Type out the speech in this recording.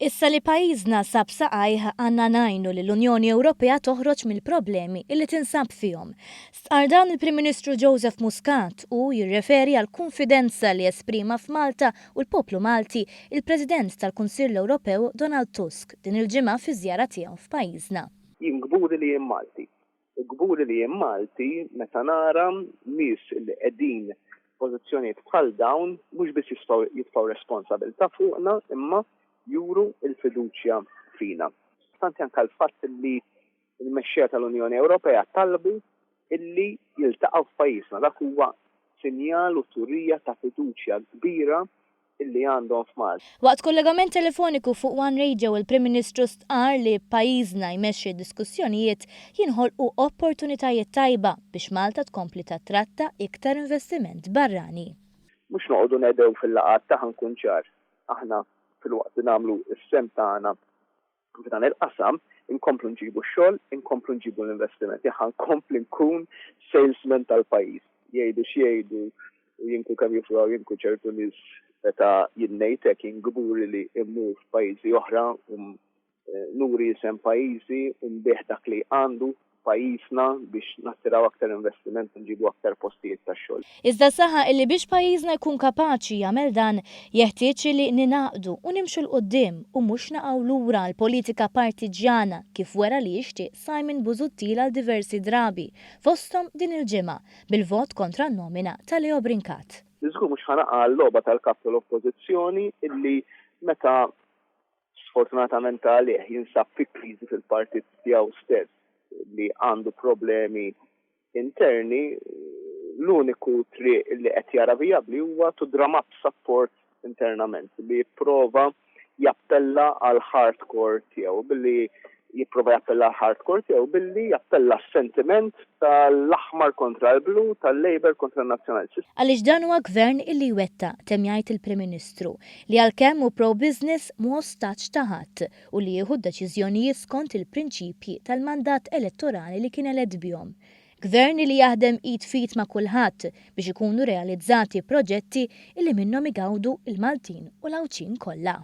Issa li pajjiżna sab saqajh għandna ngħinu lill-Unjoni Ewropea toħroġ mill-problemi illi tinsab fihom. Stqarr dan il-Prim Ministru Joseph Muscat u jirreferi għal kunfidenza li esprima f'Malta u l-poplu Malti il-President tal-Kunsill Ewropew Donald Tusk din il-ġimgħa fiż-żjara tiegħu f'pajjiżna. Jien gburi li jien Malti. Gburi li jien Malti meta nara nies li qegħdin pożizzjonijiet bħal dawn mhux biss jitfgħu responsabilità fuqna imma juru il-fiduċja fina. Stanti anke l-fatt li l-mexxija tal-Unjoni Ewropea talbu illi jiltaqgħu f'pajjiżna. Dak huwa sinjal u turija ta' fiduċja kbira illi għandhom f'Malta. Waqt kollegament telefoniku fuq One Radio il-Prim Ministru stqarr li pajjiżna jmexxi d-diskussjonijiet jinħolqu opportunitajiet tajba biex Malta tkompli tattratta iktar investiment barrani. Mhux noqogħdu ngħidew fil-laqgħat ta' nkun ċar. Aħna fil-waqt li nagħmlu s-sem tagħna f'dan il-qasam, inkomplu nġibu x-xogħol, inkomplu nġibu l-investimenti, nkomplu nkun salesman tal-pajjiż. Jgħidu x'jgħidu jinku kemm jifraw jinku ċertu nies meta jinnejtek jingburi li immur f'pajjiżi oħra nuri isem pajjiżi nbieħ dak li għandu pajjiżna biex nattiraw aktar investiment u nġibu aktar postijiet tax-xogħol. Iżda saħa illi biex pajjiżna jkun kapaċi jagħmel dan jeħtieġ li ninaqdu u nimxu l qudiem u mhux naqgħu lura l-politika partiġjana kif wera li jixtieq Simon Busuttil għal diversi drabi fosthom din il-ġimgħa bil-vot kontra n-nomina tal-Ewropew. Niżgur mhux ħanaqa' l-logħba tal-kap tal-Oppożizzjoni illi meta sfortunatament għalih jinsab fi kriżi fil-partit tiegħu stess li għandu problemi interni, l-uniku triq li qed jara vijabbli huwa to drum up support internament li jipprova jappella għal hardcore tiegħu billi jappella s-sentiment tal-aħmar kontra l-blu, tal-Labor kontra n-Nazzjonalisti. Għaliex dan huwa gvern illi wettaq temm jgħid il-Prim Ministru li għalkemm hu pro-business mhu ostaġġ ta' ħadd u li jieħu deċiżjonijiet skont il-prinċipji tal-mandat elettorali li kien elett bihom. Gvern li jaħdem id fit ma' kulħadd biex ikunu realizzati proġetti illi minnhom igawdu il-Maltin u l-Awċin kollha.